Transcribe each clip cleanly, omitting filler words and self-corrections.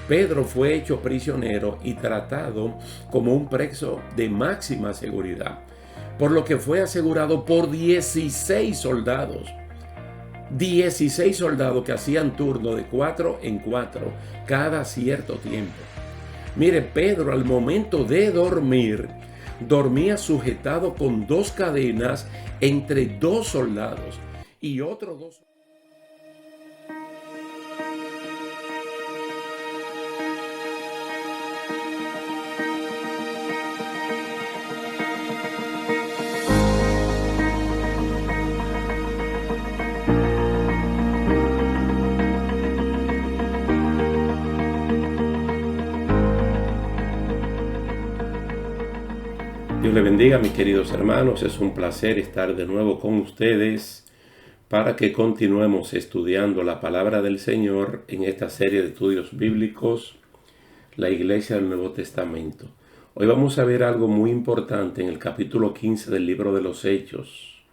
Pedro fue hecho prisionero y tratado como un preso de máxima seguridad, por lo que fue asegurado por 16 soldados. 16 soldados que hacían turno de 4 en 4 cada cierto tiempo. Mire, Pedro al momento de dormir, dormía sujetado con 2 cadenas entre 2 soldados y otros 2. Dios le bendiga, mis queridos hermanos. Es un placer estar de nuevo con ustedes para que continuemos estudiando la palabra del Señor en esta serie de estudios bíblicos, la Iglesia del Nuevo Testamento. Hoy vamos a ver algo muy importante en el capítulo 15 del libro de los Hechos.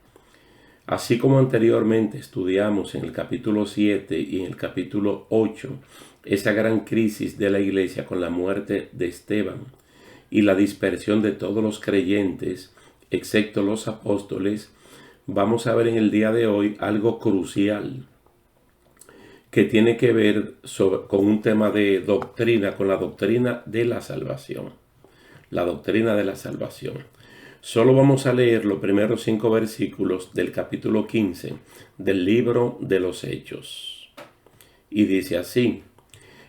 Así como anteriormente estudiamos en el capítulo 7 y en el capítulo 8 esa gran crisis de la Iglesia con la muerte de Esteban y la dispersión de todos los creyentes, excepto los apóstoles, vamos a ver en el día de hoy algo crucial que tiene que ver con un tema de doctrina, con la doctrina de la salvación. La doctrina de la salvación. Solo vamos a leer los primeros 5 versículos del capítulo 15 del libro de los Hechos. Y dice así: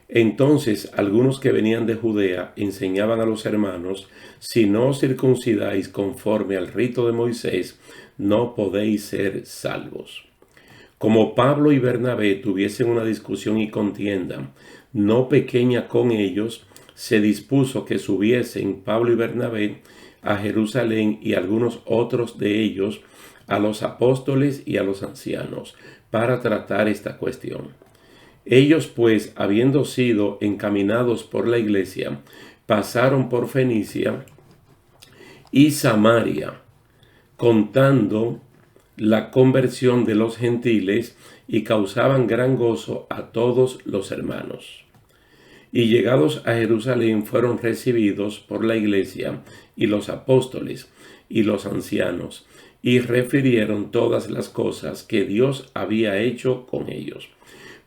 Entonces algunos que venían de Judea enseñaban a los hermanos: si no os circuncidáis conforme al rito de Moisés, no podéis ser salvos. Como Pablo y Bernabé tuviesen una discusión y contienda no pequeña con ellos, se dispuso que subiesen Pablo y Bernabé a Jerusalén y algunos otros de ellos a los apóstoles y a los ancianos para tratar esta cuestión. Ellos pues, habiendo sido encaminados por la iglesia, pasaron por Fenicia y Samaria, contando la conversión de los gentiles, y causaban gran gozo a todos los hermanos. Y llegados a Jerusalén fueron recibidos por la iglesia y los apóstoles y los ancianos, y refirieron todas las cosas que Dios había hecho con ellos.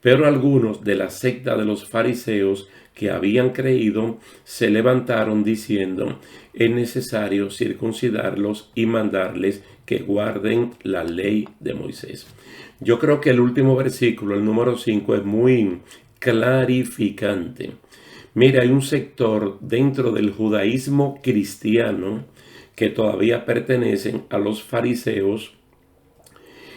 Pero algunos de la secta de los fariseos que habían creído se levantaron diciendo: es necesario circuncidarlos y mandarles que guarden la ley de Moisés. Yo creo que el último versículo, el número 5, es muy clarificante. Mira, hay un sector dentro del judaísmo cristiano que todavía pertenecen a los fariseos.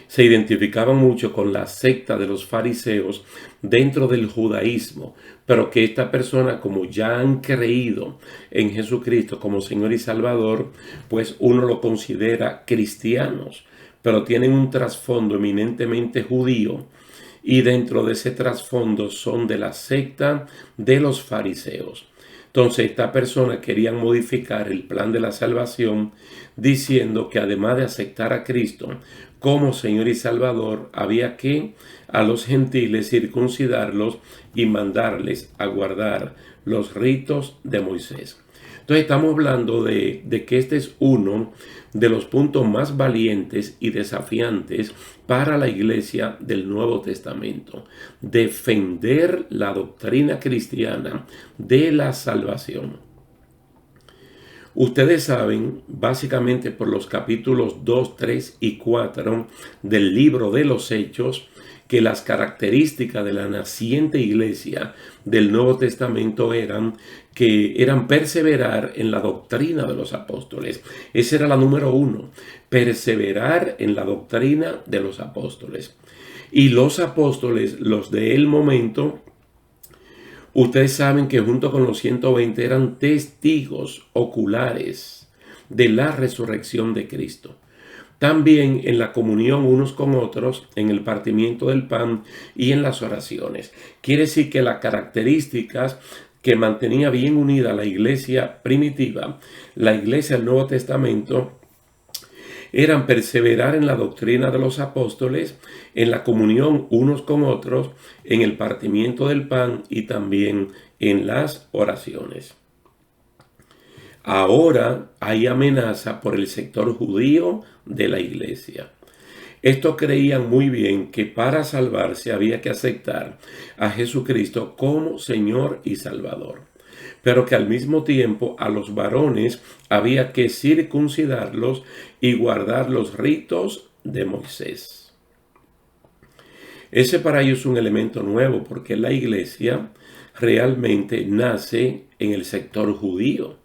Se identificaban mucho con la secta de los fariseos dentro del judaísmo, pero que esta persona, como ya han creído en Jesucristo como Señor y Salvador, pues uno lo considera cristianos, pero tienen un trasfondo eminentemente judío, y dentro de ese trasfondo son de la secta de los fariseos. Entonces esta persona quería modificar el plan de la salvación diciendo que además de aceptar a Cristo como Señor y Salvador, había que a los gentiles circuncidarlos y mandarles a guardar los ritos de Moisés. Entonces estamos hablando de que este es uno de los puntos más valientes y desafiantes para la iglesia del Nuevo Testamento: defender la doctrina cristiana de la salvación. Ustedes saben, básicamente por los capítulos 2, 3 y 4 del libro de los Hechos, que las características de la naciente iglesia del Nuevo Testamento eran perseverar en la doctrina de los apóstoles. Esa era la número 1, perseverar en la doctrina de los apóstoles. Y los apóstoles, los del momento, ustedes saben que junto con los 120 eran testigos oculares de la resurrección de Cristo. También en la comunión unos con otros, en el partimiento del pan y en las oraciones. Quiere decir que las características que mantenía bien unida la iglesia primitiva, la iglesia del Nuevo Testamento, eran perseverar en la doctrina de los apóstoles, en la comunión unos con otros, en el partimiento del pan y también en las oraciones. Ahora hay amenaza por el sector judío de la iglesia. Estos creían muy bien que para salvarse había que aceptar a Jesucristo como Señor y Salvador, pero que al mismo tiempo a los varones había que circuncidarlos y guardar los ritos de Moisés. Ese para ellos es un elemento nuevo, porque la iglesia realmente nace en el sector judío.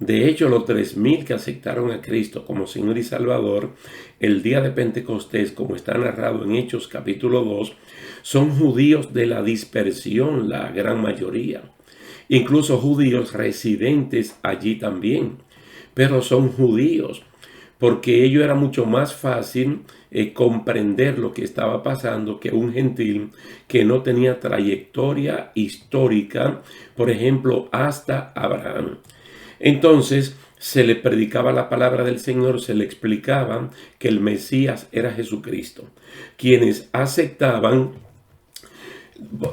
De hecho, los 3.000 que aceptaron a Cristo como Señor y Salvador el día de Pentecostés, como está narrado en Hechos capítulo 2, son judíos de la dispersión, la gran mayoría. Incluso judíos residentes allí también, pero son judíos, porque ello era mucho más fácil comprender lo que estaba pasando que un gentil que no tenía trayectoria histórica, por ejemplo, hasta Abraham. Entonces se le predicaba la palabra del Señor, se le explicaba que el Mesías era Jesucristo. Quienes aceptaban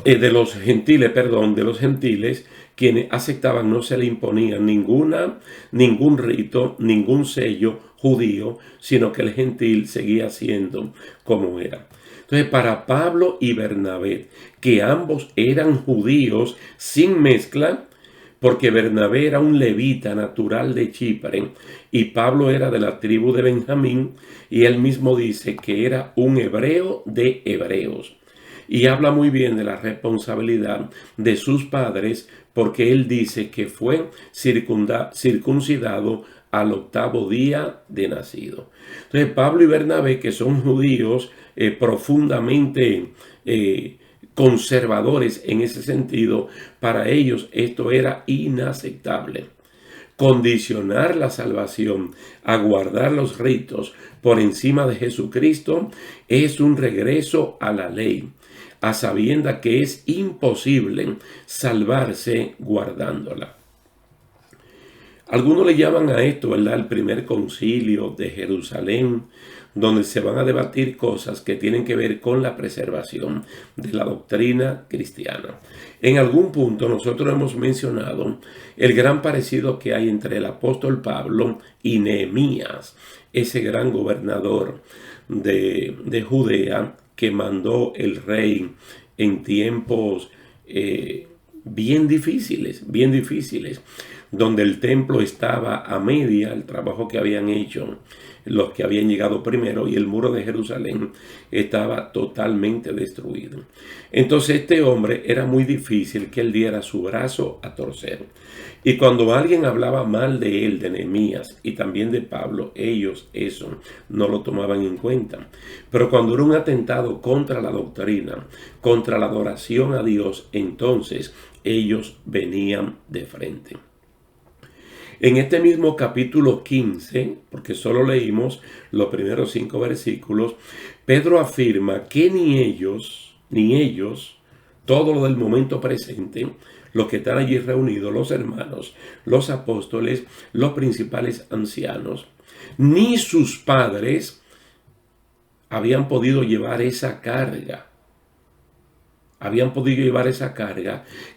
de los gentiles, quienes aceptaban no se le imponían ningún rito, ningún sello judío, sino que el gentil seguía siendo como era. Entonces, para Pablo y Bernabé, que ambos eran judíos sin mezcla, porque Bernabé era un levita natural de Chipre y Pablo era de la tribu de Benjamín, y él mismo dice que era un hebreo de hebreos. Y habla muy bien de la responsabilidad de sus padres, porque él dice que fue circuncidado al 8º día de nacido. Entonces Pablo y Bernabé, que son judíos profundamente conservadores en ese sentido, para ellos esto era inaceptable. Condicionar la salvación a guardar los ritos por encima de Jesucristo es un regreso a la ley, a sabienda que es imposible salvarse guardándola. Algunos le llaman a esto, ¿verdad?, el primer concilio de Jerusalén, donde se van a debatir cosas que tienen que ver con la preservación de la doctrina cristiana. En algún punto nosotros hemos mencionado el gran parecido que hay entre el apóstol Pablo y Nehemías, ese gran gobernador de Judea que mandó el rey en tiempos bien difíciles, donde el templo estaba a media, el trabajo que habían hecho los que habían llegado primero, y el muro de Jerusalén estaba totalmente destruido. Entonces este hombre era muy difícil que él diera su brazo a torcer. Y cuando alguien hablaba mal de él, de Nehemías y también de Pablo, ellos eso no lo tomaban en cuenta. Pero cuando era un atentado contra la doctrina, contra la adoración a Dios, entonces ellos venían de frente. En este mismo capítulo 15, porque solo leímos los primeros 5 versículos, Pedro afirma que ni ellos, todo lo del momento presente, los que están allí reunidos, los hermanos, los apóstoles, los principales ancianos, ni sus padres habían podido llevar esa carga.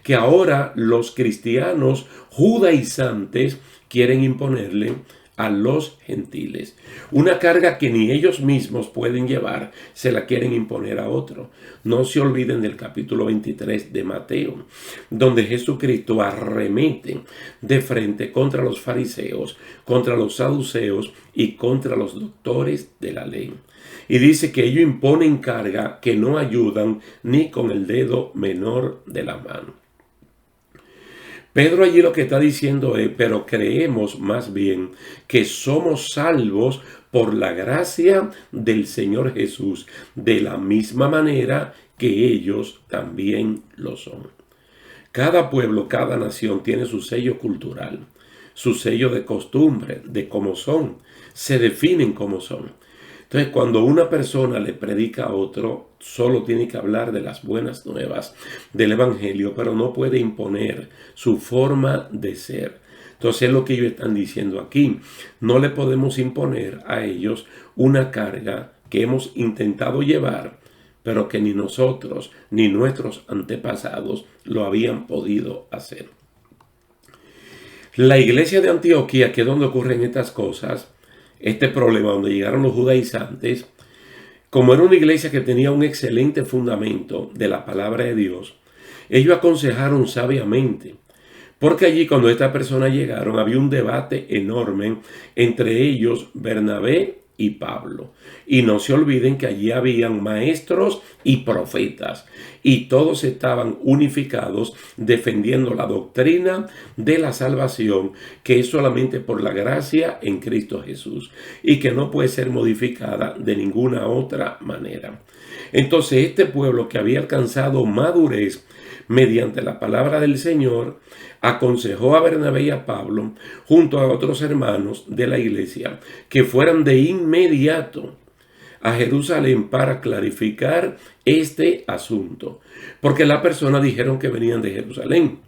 Que ahora los cristianos judaizantes quieren imponerle a los gentiles. Una carga que ni ellos mismos pueden llevar, se la quieren imponer a otro. No se olviden del capítulo 23 de Mateo, donde Jesucristo arremete de frente contra los fariseos, contra los saduceos y contra los doctores de la ley. Y dice que ellos imponen carga que no ayudan ni con el dedo menor de la mano. Pedro allí lo que está diciendo es, pero creemos más bien que somos salvos por la gracia del Señor Jesús, de la misma manera que ellos también lo son. Cada pueblo, cada nación tiene su sello cultural, su sello de costumbre, de cómo son, se definen como son. Entonces, cuando una persona le predica a otro, solo tiene que hablar de las buenas nuevas del Evangelio, pero no puede imponer su forma de ser. Entonces es lo que ellos están diciendo aquí. No le podemos imponer a ellos una carga que hemos intentado llevar, pero que ni nosotros ni nuestros antepasados lo habían podido hacer. La iglesia de Antioquía, que es donde ocurren estas cosas, este problema donde llegaron los judaizantes, como era una iglesia que tenía un excelente fundamento de la palabra de Dios, ellos aconsejaron sabiamente, porque allí cuando estas personas llegaron había un debate enorme entre ellos, Bernabé y Pablo. Y no se olviden que allí habían maestros y profetas, y todos estaban unificados defendiendo la doctrina de la salvación, que es solamente por la gracia en Cristo Jesús y que no puede ser modificada de ninguna otra manera. Entonces este pueblo, que había alcanzado madurez mediante la palabra del Señor, aconsejó a Bernabé y a Pablo, junto a otros hermanos de la iglesia, que fueran de inmediato a Jerusalén para clarificar este asunto, porque las personas dijeron que venían de Jerusalén.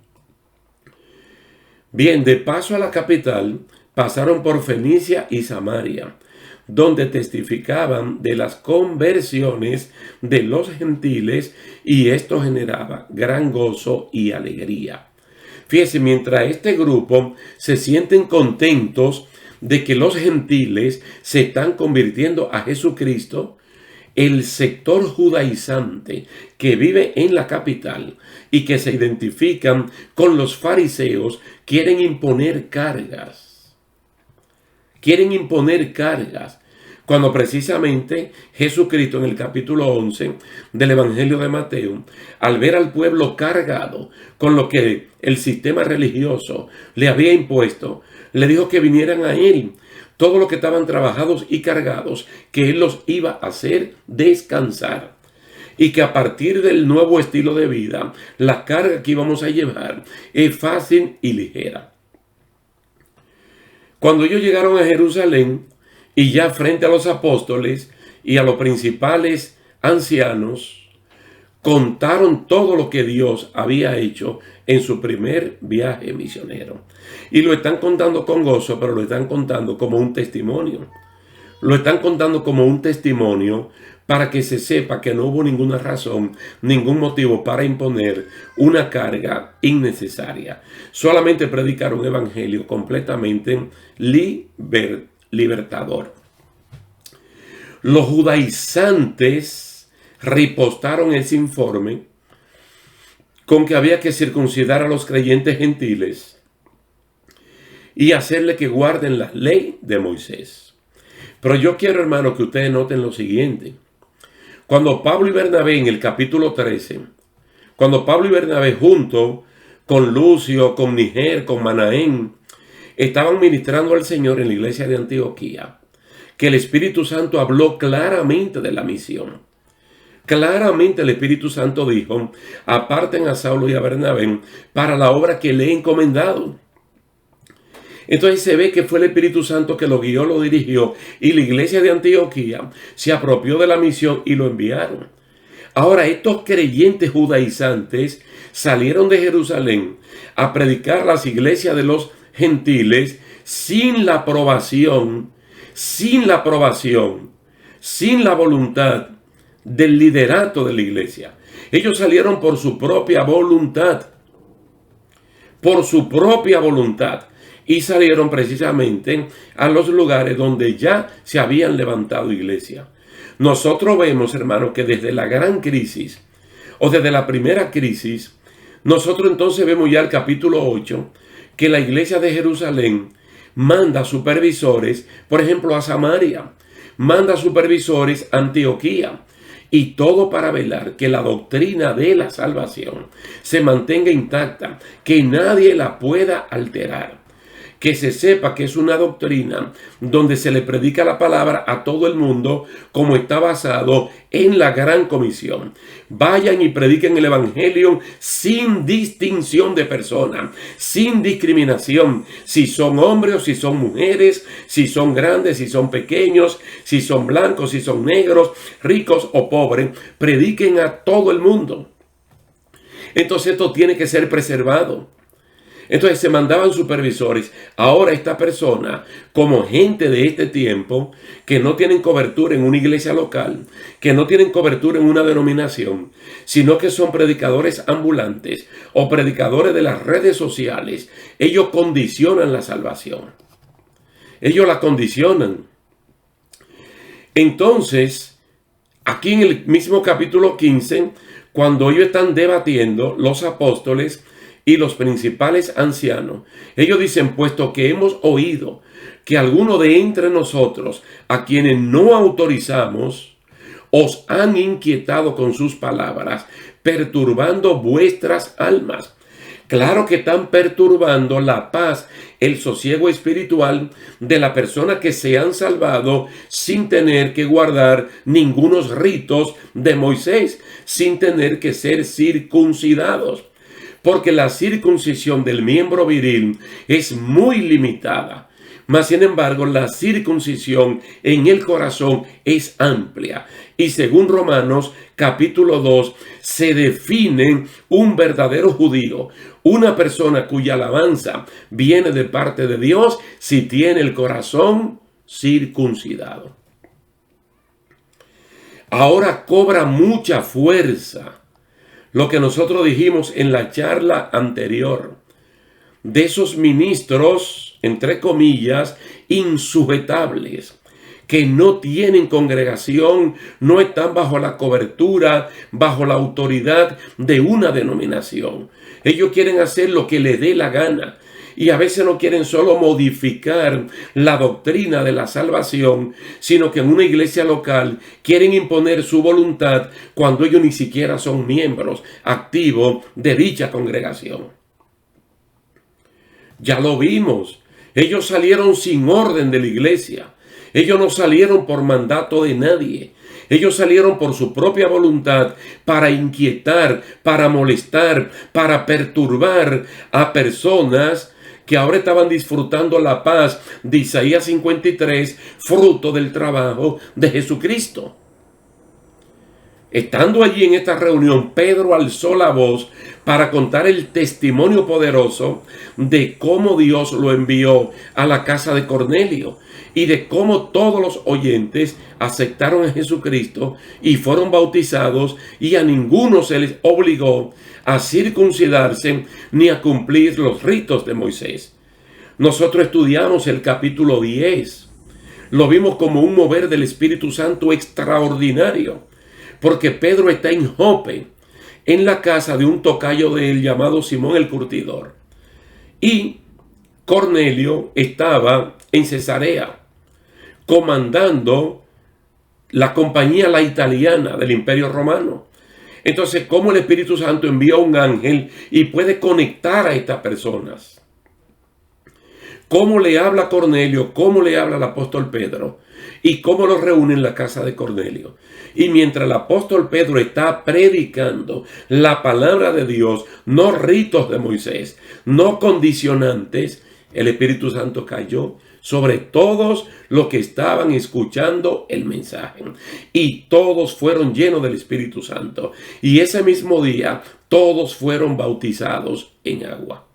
Bien, de paso a la capital, pasaron por Fenicia y Samaria, donde testificaban de las conversiones de los gentiles, y esto generaba gran gozo y alegría. Fíjense, mientras este grupo se sienten contentos de que los gentiles se están convirtiendo a Jesucristo, el sector judaizante que vive en la capital y que se identifican con los fariseos quieren imponer cargas. Cuando precisamente Jesucristo en el capítulo 11 del Evangelio de Mateo, al ver al pueblo cargado con lo que el sistema religioso le había impuesto, le dijo que vinieran a él todos los que estaban trabajados y cargados, que él los iba a hacer descansar. Y que a partir del nuevo estilo de vida, la carga que íbamos a llevar es fácil y ligera. Cuando ellos llegaron a Jerusalén, y ya frente a los apóstoles y a los principales ancianos, contaron todo lo que Dios había hecho en su primer viaje misionero. Y lo están contando con gozo, pero lo están contando como un testimonio. Lo están contando como un testimonio para que se sepa que no hubo ninguna razón, ningún motivo para imponer una carga innecesaria. Solamente predicar un evangelio completamente libertador. Los judaizantes ripostaron ese informe con que había que circuncidar a los creyentes gentiles y hacerle que guarden la ley de Moisés. Pero yo quiero, hermano, que ustedes noten lo siguiente. Cuando Pablo y Bernabé en el capítulo 13, cuando Pablo y Bernabé junto con Lucio, con Niger, con Manaén, estaban ministrando al Señor en la iglesia de Antioquía, que el Espíritu Santo habló claramente de la misión. Claramente el Espíritu Santo dijo: aparten a Saulo y a Bernabé para la obra que le he encomendado. Entonces se ve que fue el Espíritu Santo que lo guió, lo dirigió, y la iglesia de Antioquía se apropió de la misión y lo enviaron. Ahora, estos creyentes judaizantes salieron de Jerusalén a predicar a las iglesias de los gentiles sin la aprobación, sin la voluntad del liderato de la iglesia. Ellos salieron por su propia voluntad, y salieron precisamente a los lugares donde ya se habían levantado iglesias. Nosotros vemos, hermanos, que desde la gran crisis, o desde la primera crisis, nosotros entonces vemos ya el capítulo 8, que la iglesia de Jerusalén manda supervisores, por ejemplo, a Samaria, manda supervisores a Antioquía, y todo para velar que la doctrina de la salvación se mantenga intacta, que nadie la pueda alterar. Que se sepa que es una doctrina donde se le predica la palabra a todo el mundo, como está basado en la gran comisión. Vayan y prediquen el evangelio sin distinción de persona, sin discriminación, si son hombres o si son mujeres, si son grandes, si son pequeños, si son blancos, si son negros, ricos o pobres. Prediquen a todo el mundo. Entonces esto tiene que ser preservado. Entonces se mandaban supervisores. Ahora esta persona, como gente de este tiempo, que no tienen cobertura en una iglesia local, que no tienen cobertura en una denominación, sino que son predicadores ambulantes o predicadores de las redes sociales, ellos condicionan la salvación. Ellos la condicionan. Entonces, aquí en el mismo capítulo 15, cuando ellos están debatiendo, los apóstoles y los principales ancianos, ellos dicen, puesto que hemos oído que alguno de entre nosotros, a quienes no autorizamos, os han inquietado con sus palabras, perturbando vuestras almas. Claro que están perturbando la paz, el sosiego espiritual de la persona que se han salvado sin tener que guardar ningunos ritos de Moisés, sin tener que ser circuncidados. Porque la circuncisión del miembro viril es muy limitada. Mas, sin embargo, la circuncisión en el corazón es amplia. Y según Romanos capítulo 2, se define un verdadero judío, una persona cuya alabanza viene de parte de Dios si tiene el corazón circuncidado. Ahora cobra mucha fuerza lo que nosotros dijimos en la charla anterior, de esos ministros, entre comillas, insujetables, que no tienen congregación, no están bajo la cobertura, bajo la autoridad de una denominación. Ellos quieren hacer lo que les dé la gana. Y a veces no quieren solo modificar la doctrina de la salvación, sino que en una iglesia local quieren imponer su voluntad cuando ellos ni siquiera son miembros activos de dicha congregación. Ya lo vimos. Ellos salieron sin orden de la iglesia. Ellos no salieron por mandato de nadie. Ellos salieron por su propia voluntad para inquietar, para molestar, para perturbar a personas que ahora estaban disfrutando la paz de Isaías 53, fruto del trabajo de Jesucristo. Estando allí en esta reunión, Pedro alzó la voz para contar el testimonio poderoso de cómo Dios lo envió a la casa de Cornelio y de cómo todos los oyentes aceptaron a Jesucristo y fueron bautizados, y a ninguno se les obligó a circuncidarse ni a cumplir los ritos de Moisés. Nosotros estudiamos el capítulo 10. Lo vimos como un mover del Espíritu Santo extraordinario, porque Pedro está en Jope, en la casa de un tocayo de él llamado Simón el Curtidor. Y Cornelio estaba en Cesarea, comandando la compañía la italiana del Imperio Romano. Entonces, ¿cómo el Espíritu Santo envía a un ángel y puede conectar a estas personas? ¿Cómo le habla a Cornelio? ¿Cómo le habla al apóstol Pedro? ¿Y cómo los reúne en la casa de Cornelio? Y mientras el apóstol Pedro está predicando la palabra de Dios, no ritos de Moisés, no condicionantes, el Espíritu Santo cayó sobre todos los que estaban escuchando el mensaje. Y todos fueron llenos del Espíritu Santo. Y ese mismo día, todos fueron bautizados en agua.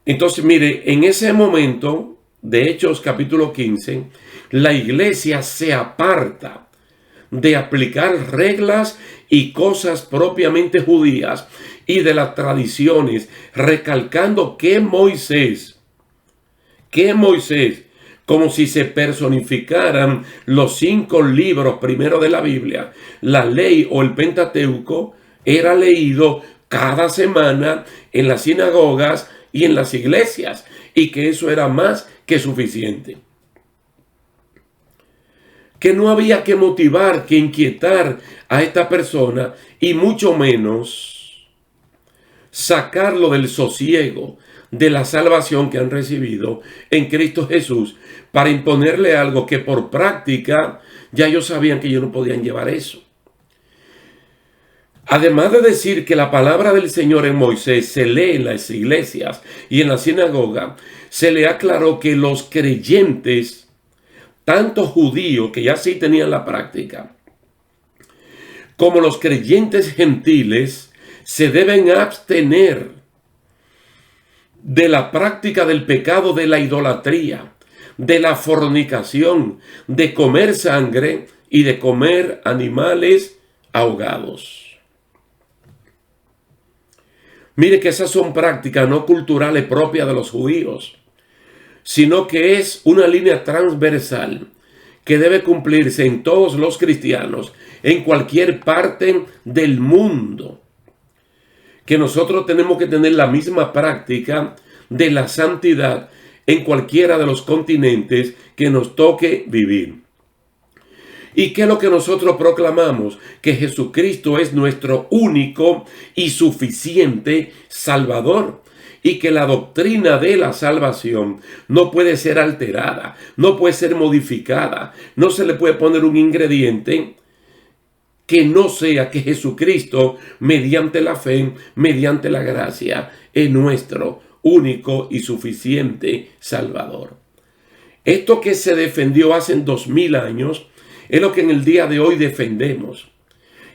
Entonces, mire, en ese momento de Hechos capítulo 15, la iglesia se aparta de aplicar reglas y cosas propiamente judías y de las tradiciones, recalcando que Moisés, como si se personificaran los 5 libros primero de la Biblia, la ley o el Pentateuco, era leído cada semana en las sinagogas y en las iglesias, y que eso era más que suficiente. Que no había que motivar, que inquietar a esta persona, y mucho menos sacarlo del sosiego de la salvación que han recibido en Cristo Jesús, para imponerle algo que por práctica ya ellos sabían que ellos no podían llevar eso. Además de decir que la palabra del Señor en Moisés se lee en las iglesias y en la sinagoga, se le aclaró que los creyentes, tanto judíos que ya sí tenían la práctica, como los creyentes gentiles, se deben abstener de la práctica del pecado de la idolatría, de la fornicación, de comer sangre y de comer animales ahogados. Mire que esas son prácticas no culturales propias de los judíos, sino que es una línea transversal que debe cumplirse en todos los cristianos, en cualquier parte del mundo. Que nosotros tenemos que tener la misma práctica de la santidad en cualquiera de los continentes que nos toque vivir. ¿Y qué es lo que nosotros proclamamos? Que Jesucristo es nuestro único y suficiente Salvador. Y que la doctrina de la salvación no puede ser alterada, no puede ser modificada, no se le puede poner un ingrediente que no sea que Jesucristo, mediante la fe, mediante la gracia, es nuestro único y suficiente Salvador. Esto que se defendió hace 2000 años es lo que en el día de hoy defendemos.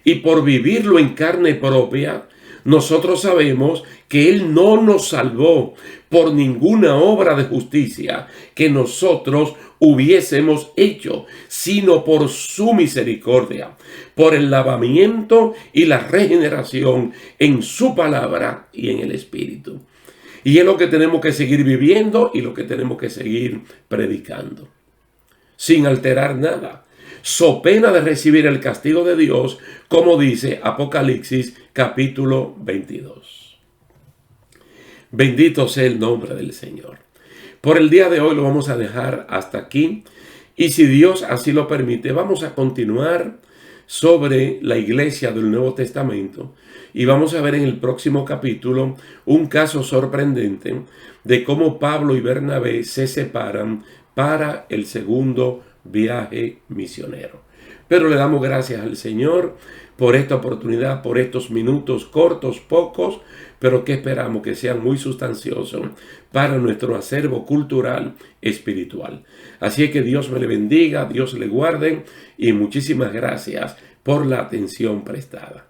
Y por vivirlo en carne propia, nosotros sabemos que Él no nos salvó por ninguna obra de justicia que nosotros hubiésemos hecho, sino por su misericordia, por el lavamiento y la regeneración en su palabra y en el Espíritu. Y es lo que tenemos que seguir viviendo y lo que tenemos que seguir predicando, sin alterar nada, so pena de recibir el castigo de Dios, como dice Apocalipsis capítulo 22. Bendito sea el nombre del Señor. Por el día de hoy lo vamos a dejar hasta aquí, y si Dios así lo permite, vamos a continuar sobre la iglesia del Nuevo Testamento, y vamos a ver en el próximo capítulo un caso sorprendente de cómo Pablo y Bernabé se separan para el segundo viaje misionero. Pero le damos gracias al Señor por esta oportunidad, por estos minutos cortos, pocos, pero que esperamos que sean muy sustanciosos para nuestro acervo cultural espiritual. Así es que Dios me le bendiga, Dios le guarde, y muchísimas gracias por la atención prestada.